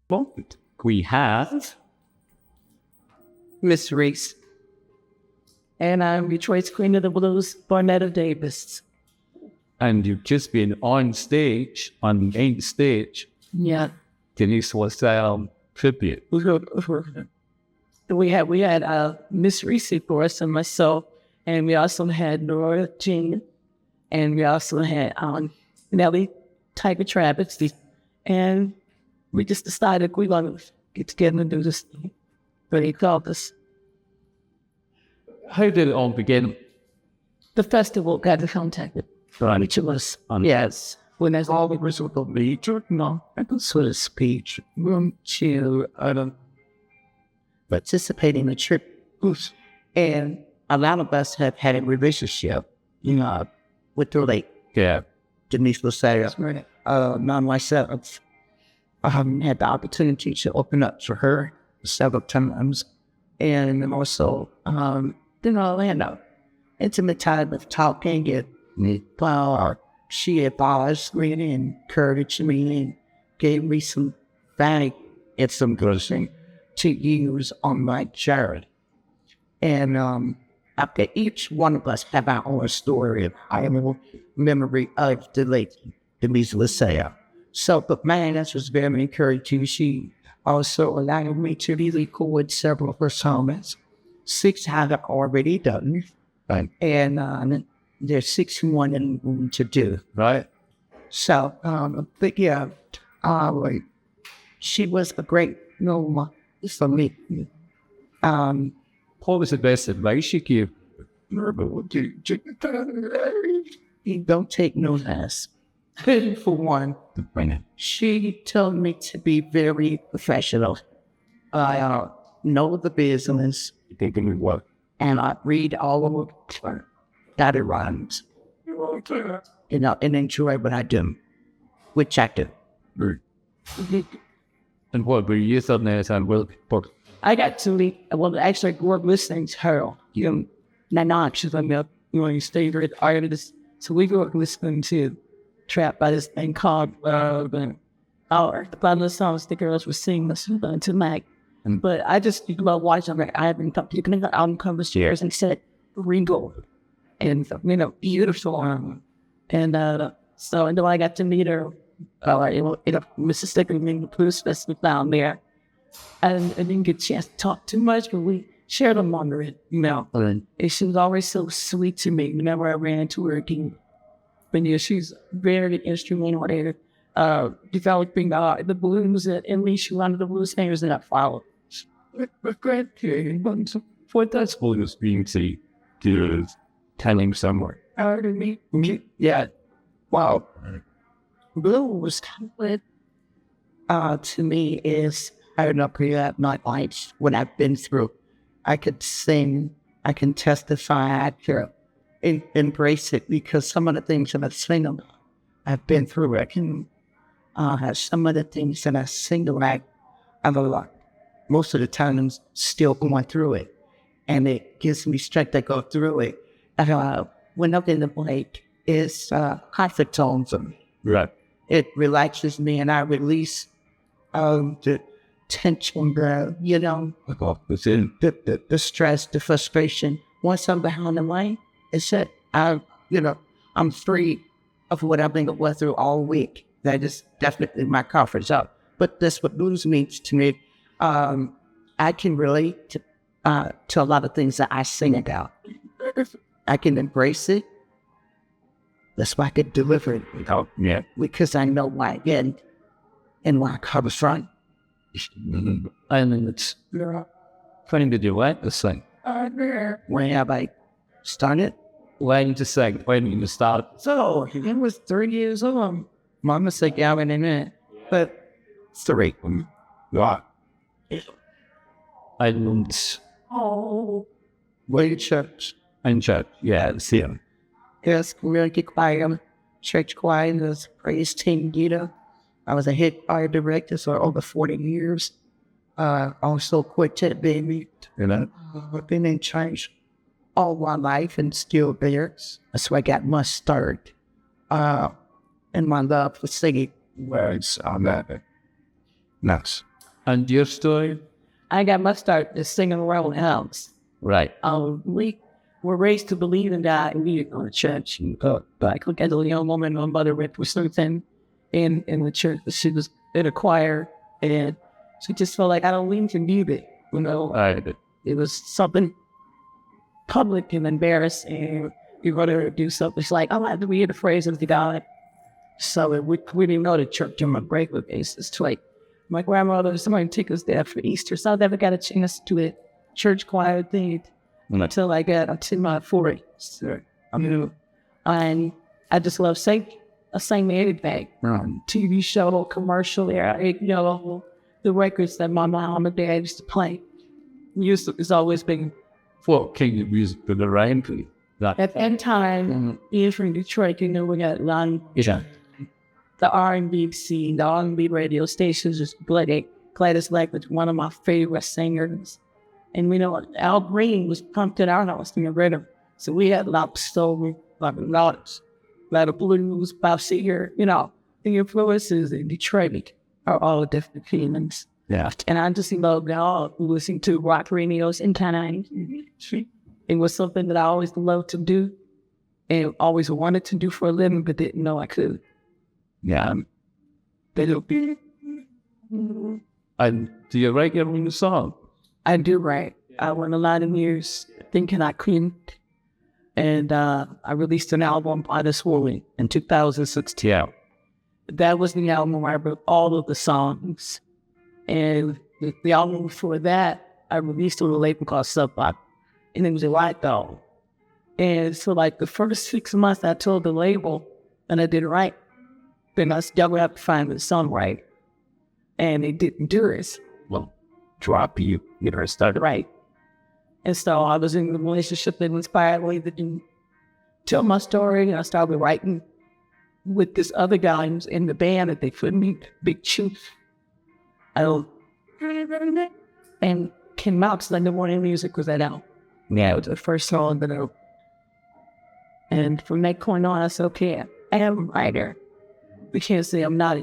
moment. We have Mzz Reese. And I'm Detroit's Queen of the Blues, Thornetta Davis. and you've just been on stage, on the main stage. Yeah. Denise LaSalle tribute. We had Mzz Reese Thornetta and myself, and we also had Nora Jean, and we also had Nellie Tiger Travis, and we just decided we want to get together and do this thing. But he called us. How did it all begin? The festival got in contact with each of us. Yes. When there's all the result of me, no, sort of speech, room to participate in the trip. And a lot of us have had a relationship, with the late Denise LaSalle. Not myself. I haven't had the opportunity to open up for her several times. And also, intimate time of talking and she advised me and encouraged me and gave me some value and some blessing to use on my journey. And after each one of us have our own story, I have a memory of the late Denise LaSalle. So, but man, that was very encouraging. She also allowed me to record several of her songs. 6 have already done. Right. And there's 6 more to do. Right. So, but yeah, she was a great role for me. What was the best advice you gave? You don't take no less. For one, she told me to be very professional. I know the business. And I read all of it. That it rhymes. And enjoy what I do. Which I do. And what were you thought there and will book? I got to meet, actually grew up listening to her. Not she's you favorite artist. So we grew up listening to Trap by this thing called the other songs the girls were singing tonight. But I just love watching her. I haven't talked to the album covers years and said Ringo. And beautiful. And so until I got to meet her in Mississippi the Blues Festival down there. I didn't get a chance to talk too much, but we shared a moment, And she was always so sweet to me whenever I ran into her again. But she's very instrumental in developing the blues, and at least one of the blues singers that I followed. What does blues mean to you? Telling somewhere. Yeah. Wow. Blues to me is my life, what I've been through. I could sing, I can testify, I can embrace it because some of the things that I sing about, I've been through. I can have some of the things that I sing about, most of the time I'm still going through it. And it gives me strength to go through it. When I'm in the break, it's heartfelt tones. Right. It relaxes me and I release the tension, the stress, the frustration. Once I'm behind the line, it's that I'm free of what I've been going through all week. That is definitely my comfort zone. But that's what blues means to me. I can relate to a lot of things that I sing about. I can embrace it. That's why I can deliver it. Because I know why I get and why I come from. And it's funny to do what? The sing. When have I started? When to sing? When you start? So, it was 3 years old. Mama said, yeah, in a minute. But 3. Right. And Way church. and church, see him. Yes, community choir, church choir, the praise team leader. I was a head choir director for over 40 years. Also quartet baby. I've been in church all my life and still there. That's where I got my start. And my love for singing. Words on that. Nuts. And your story? I got my start just singing around the house. Right. We were raised to believe in God, and we didn't go to church. But I look at a young woman, my mother went through something in the church. She was in a choir, and she just felt like I don't need to do it. You know, it was something public and embarrassing. You go to do something. It's like, I like to read the phrases to God. So we didn't go to church on a regular basis. It's like my grandmother, somebody took us there for Easter, so I never got a chance to do a church choir thing until I got to my 40s. So, and I just love singing. I sang anything. TV show, commercial, the records that my mom and dad used to play. Music has always been. Well, king of music for the rain. At that time, being from Detroit, we got a lot of the R&B scene, the R&B radio stations, just Gladys Knight was one of my favorite singers. And we know Al Green was pumped in our house in the rhythm. So we had a lot of soul, a lot of blues, Bob Seger, the influences in Detroit are all different feelings. Yeah. And I just loved all listening to rock radios and kind of, it was something that I always loved to do and always wanted to do for a living, but didn't know I could. Yeah. And do you write your own song? I do write. I went a lot of years thinking I couldn't. And I released an album by this woman in 2016. Yeah. That was the album where I wrote all of the songs. And the album before that, I released on a label called Sub Pop. And it was a white dog. And so like the first 6 months, I told the label and I didn't write. Then I said, y'all gonna have to find the song right. And they didn't do it. Well, drop you know, started right. And so I was in a relationship that inspired me to tell my story. And I started writing with this other guy who's in the band that they put me, Big Chief. And came out, so the morning music was that out. Yeah, it was the first song that I wrote. And from that point on, I said, okay, I am a writer. We can't say I'm not.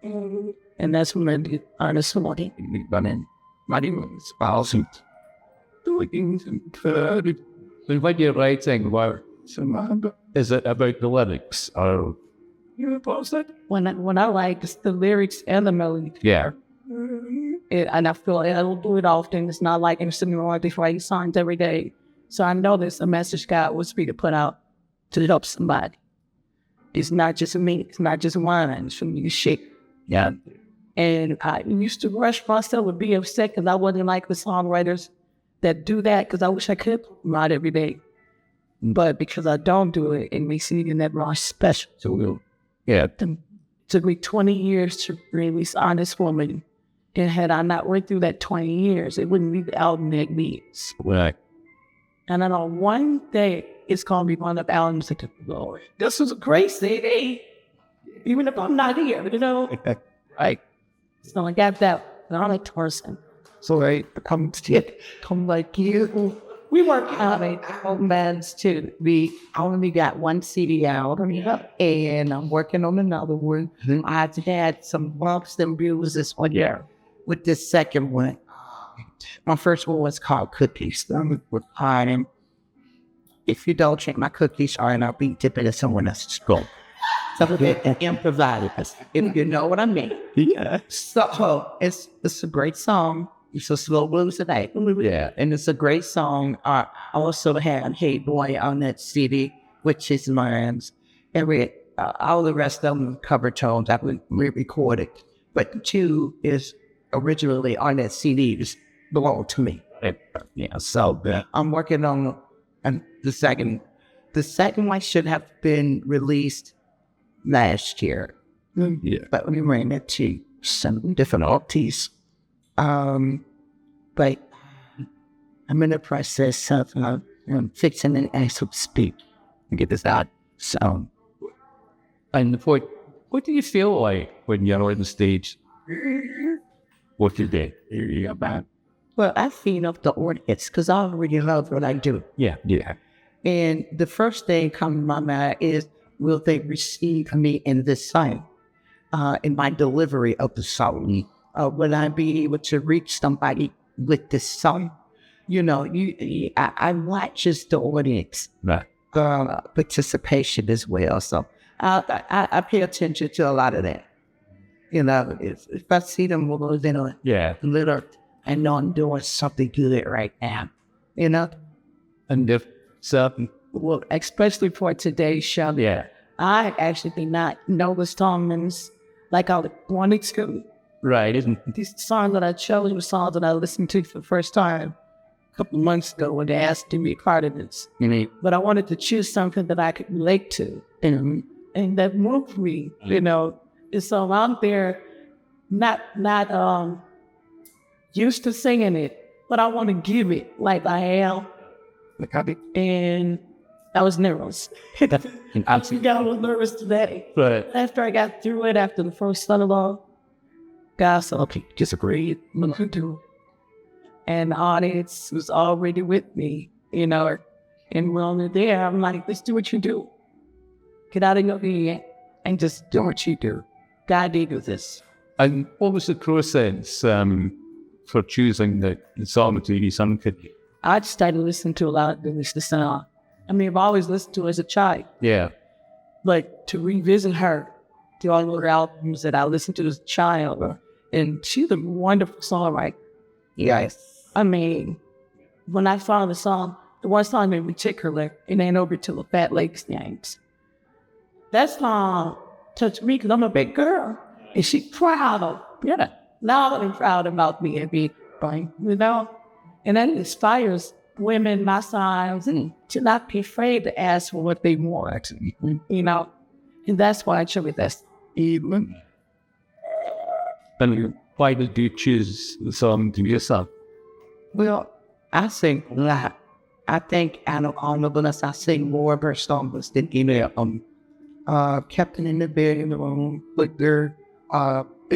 And that's when I did Honest Morning. My name is Awesome. So when you're writing, is it about the lyrics or? When I write, it's the lyrics and the melody. Yeah. And I feel I don't do it often. It's not like I'm sitting around before I write songs every day. So I know there's a message God wants me to put out to help somebody. It's not just me. It's not just wine. It's for me to shake. Yeah. And I used to rush myself and be upset because I wasn't like the songwriters that do that, because I wish I could put them out every day. But because I don't do it, it makes it even that more special. So, yeah. It took me 20 years to release Honest Woman. And had I not went through that 20 years, it wouldn't be the album that it needs. Right. And I know one day it's going to be one of the albums that go, this was a great CD. Even if I'm not here, Right. So I got that on a person. So I come like you. We weren't having home bands too. We only got one CD out, and I'm working on another one. I've had some bumps and bruises one year with this second one. My first one was called Cookies. And if you don't check my cookies, I'll be dipping in someone else's skull. So improvised, if you know what I mean. Yeah. So it's a great song. It's a slow blues today. Yeah. And it's a great song. I also had Hey Boy on that CD, which is mine. All the rest of them cover tones I re-recorded. But the two is originally on that CD, just belong to me. Yeah, so I'm working on the second. The second one should have been released last year. Yeah. But we ran into some difficulties. But I'm in the process of fixing it as we speak to get this out. So, and what do you feel like when you're on the stage? What you did about? Well, I feed up the audience because I already love what I do. Yeah, yeah. And the first thing coming to my mind is, will they receive me in this song, in my delivery of the song? will I be able to reach somebody with this song? You know, I watch just the audience Right. participation as well. So I pay attention to a lot of that. You know, if I see them in a little, I know I'm doing something good right now. You know? And if certain, Well, especially for today's show. yeah, I actually did not know the songs like I wanted to. right, isn't These songs that I chose were songs that I listened to for the first time a couple of months ago when they asked to be part of this. But I wanted to choose something that I could relate to and that moved me, you know. And so I'm there not used to singing it, but I want to give it like I am. And I was nervous. I got a little nervous today. But After I got through it, after the first song, God said, okay, just breathe, look into it. And the audience was already with me, you know. And when they're there, I'm like, let's do what you do. Get out of your head and just do what you do. God did this. and what was the process for choosing the song to be sung? I just started listening to a lot of Denise LaSalle. I mean, I've always listened to her as a child. Yeah, But to revisit her, the all her albums that I listened to as a child, and she's a wonderful songwriter. Yes. I mean, when I found the song, the one song in particular, It Ain't Over Till the Fat Lake Sings. That song touched me because I'm a big girl, and she's proud of, loud and proud about me and being fine, you know? And that inspires women my size to not be afraid to ask for what they want, you know? And that's why I chose that evening. and why did you choose the song to be a song? Well, I sing a lot. I think out of all of us, I sing more of her songs than any of them. Captain in the Bedroom, but they're,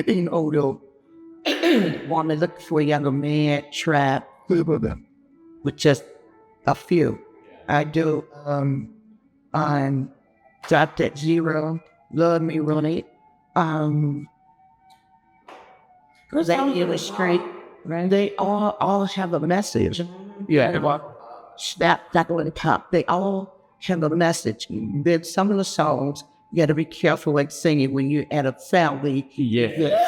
you know, the want to look for a younger man, trap, with just a few. I do, Drop That Zero, Love Me Really, That Illustrate, right? They all have a message. Yeah, Snap, that on the top. They all have a message. Then some of the songs, you got to be careful like singing when you're at a family. yeah.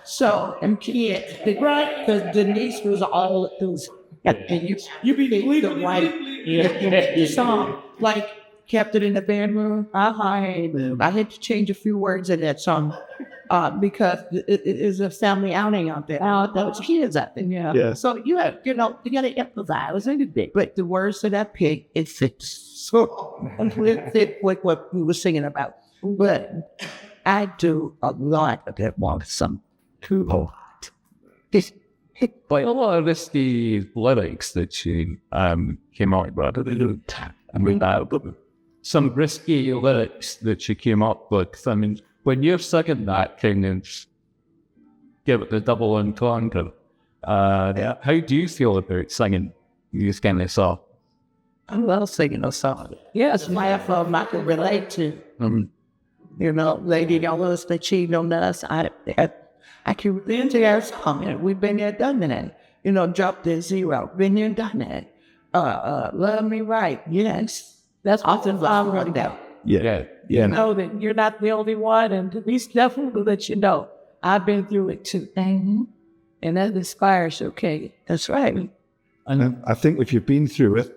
So, and kids, right? Because Denise was all of those. And you be the right song. Like, Captain in the Bedroom. I had to change a few words in that song because it is a family outing out there. There was kids out there. Yeah. So you got to improvise a little bit. But the words of that pig, it fits so it fit with what we were singing about. But I do a lot of that one. Some too hard. But a lot of this, the lyrics that she came out with, I mean, some risky lyrics that she came up with. I mean, when you're singing that kind of, give it the double entendre, how do you feel about singing these kind of songs? I love singing those songs. Yes, My FM I can relate to. You know, Lady Yellow's that cheating on us. I can relate to our song. We've been there, done that. You know, Drop That Zero. Been there, done that. Love Me Right. Yes. That's often I'm running out. Yeah. know that you're not the only one, and at least definitely let you know I've been through it too. And that inspires you, okay? That's right. And I think if you've been through it,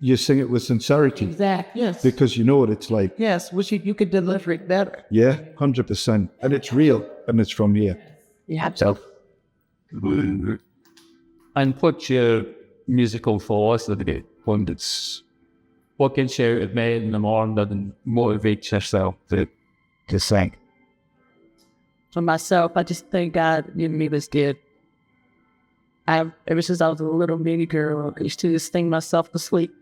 you sing it with sincerity. Exactly. Yes. Because you know what it's like. Yes, wish you could deliver it better. Yeah, 100%. And it's real, and it's from you. Yeah. So, and what's your musical philosophy? What gets you out of bed in the morning and motivates yourself to sing? For myself, I just thank God giving me this gift. Ever since I was a little bitty girl, I used to just sing myself to sleep.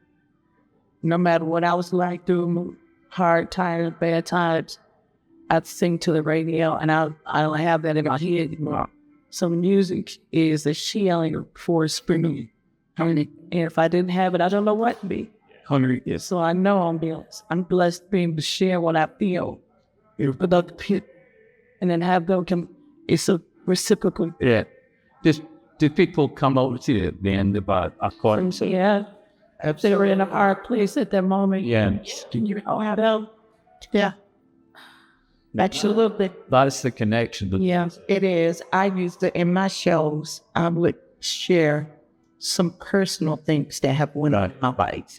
No matter what I was going through, hard times, bad times, I'd sing to the radio, and I don't have that in my head anymore. So music is a shield for spring. And if I didn't have it, I don't know what to be. So I know I'm blessed being able to share what I feel with other people, and then have them come. It's a reciprocal. Yeah. Did people come over to you at the end about a course? Yeah. If they were in a hard place at that moment. Yeah. You know how to, yeah. Absolutely. That's the connection. Yeah, it is. I used to, in my shows, I would share some personal things that have went on in my life.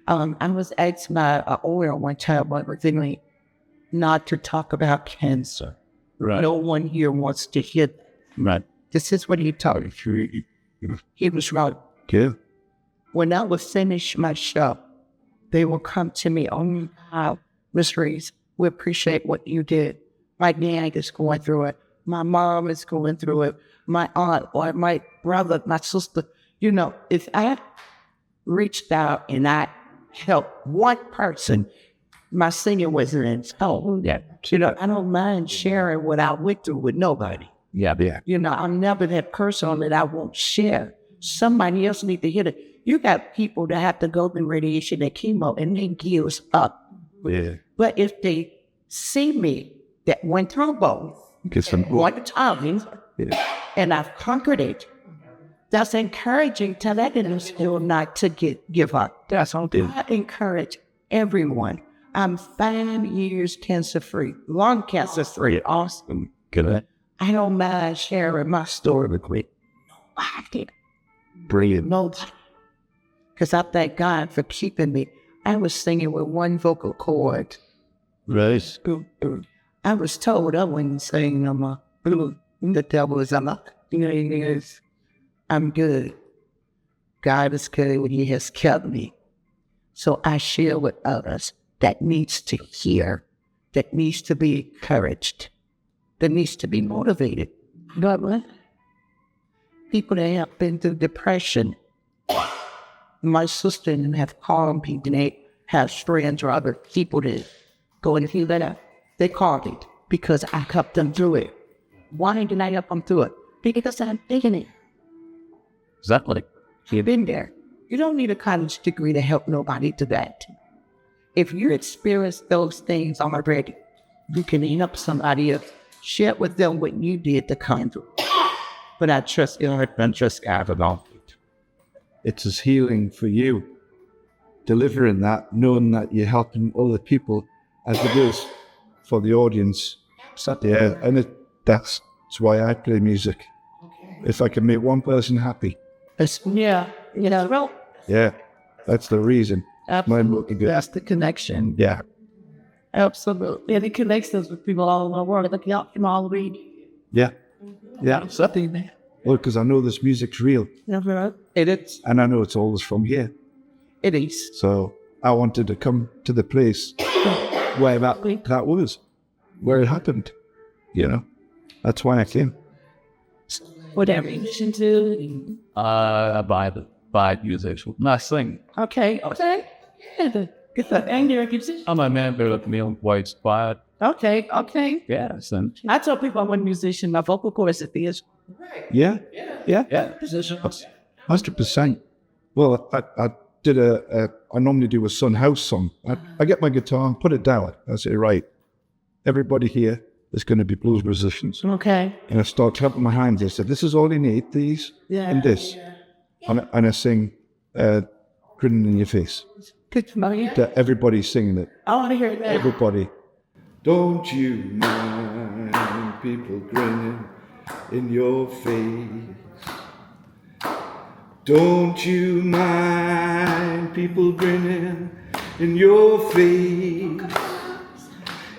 I was asked by an oil one time, but originally not to talk about cancer. Right. No one here wants to hear that. Right. This is what he told me. He was right. Yeah. When I would finish my show, they will come to me, oh, wow, Mzz Reese, we appreciate what you did. My dad is going through it. My mom is going through it. My aunt or my brother, my sister. You know, if I reached out and I helped one person, my singing was in. Oh, yeah. You know, I don't mind sharing what I went through with nobody. Yeah. Yeah. You know, I'm never that person that I won't share. Somebody else need to hear it. You got people that have to go through radiation and chemo and they gives up. Yeah. But if they see me that went through both one time and I've conquered it, that's encouraging to let them still not to give up. That's all. I encourage everyone. I'm 5 years cancer-free, lung cancer-free. Awesome. Good. I don't mind sharing my story with nobody. Brilliant. Nobody. Because I thank God for keeping me. I was singing with one vocal cord. Right. I was told I wouldn't sing no more. The devil is I'm good. God is good. He has kept me. So I share with others that needs to hear, that needs to be encouraged, that needs to be motivated. But people that have been through depression, my sister and have called me, and they have friends or other people that go and heal that up. They called it because I helped them through it. Why did I help them through it? Because I'm thinking it. Exactly. You've been there. You don't need a college degree to help nobody do that. If you experience those things already, you can help somebody else. Share with them what you did to come through. But I trust God and trust God about it. It's as healing for you, delivering that, knowing that you're helping other people as it is for the audience. Yeah, and that's why I play music. If I can make one person happy. Yeah. You know, well, Yeah, that's the reason. absolutely. That's the connection. Yeah. Absolutely. And it connects us with people all over the world. Like, y'all can all read. Yeah. Yeah. Something there. Well, because I know this music's real, It is. and I know it's always from here. It is. So I wanted to come to the place where that was, where it happened. You know, that's why I came. Whatever you listen to. By musician. Nice thing. Okay. Yeah. Get that anger. I'm a member of Neil White's choir. Okay. Yes. And I tell people I'm a musician. My vocal cords is Yeah. Yeah. yeah. 100%. Well, I did I normally do a Sun House song. I get my guitar and put it down. I say, right, everybody here is going to be blues musicians. okay. And I start clapping my hands. I said, this is all you need, these and this. And I sing Grinning in Your Face. Good for me. That everybody's singing it. I want to hear that. Everybody. Don't you mind people grinning in your face? Don't you mind people grinning in your face?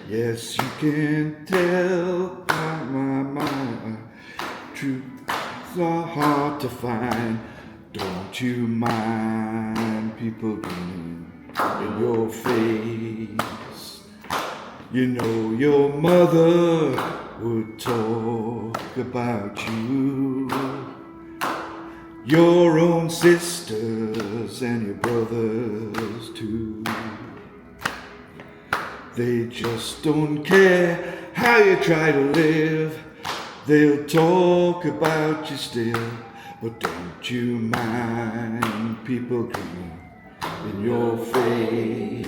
Yes, you can tell by my mind. Truths are hard to find. Don't you mind people grinning in your face? You know your mother would talk about you, your own sisters and your brothers too. They just don't care how you try to live. They'll talk about you still, but don't you mind people grinning in your face?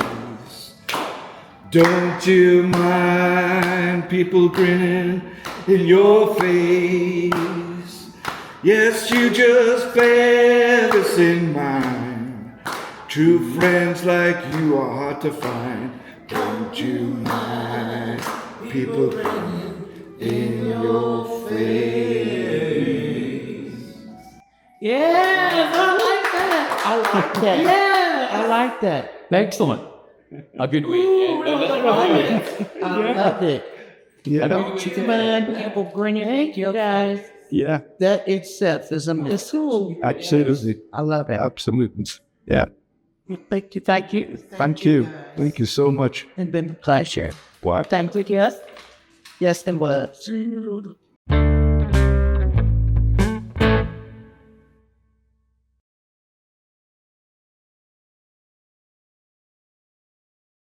Don't you mind people grinning in your face. Yes, you just bear this in mind. True friends like you are hard to find. Don't you mind people in your face? Yeah, I like that. I like that. Yeah, I like that. Excellent. A good week. I love it. Yeah. Don't you mind people bring it? Thank you guys. Yeah. That itself is a missile. Absolutely. I love it. Absolutely. Yeah. Thank you. Thank you. Thank you. Thank you so much. It's been a pleasure. Wow. Thank you. Yes, it was.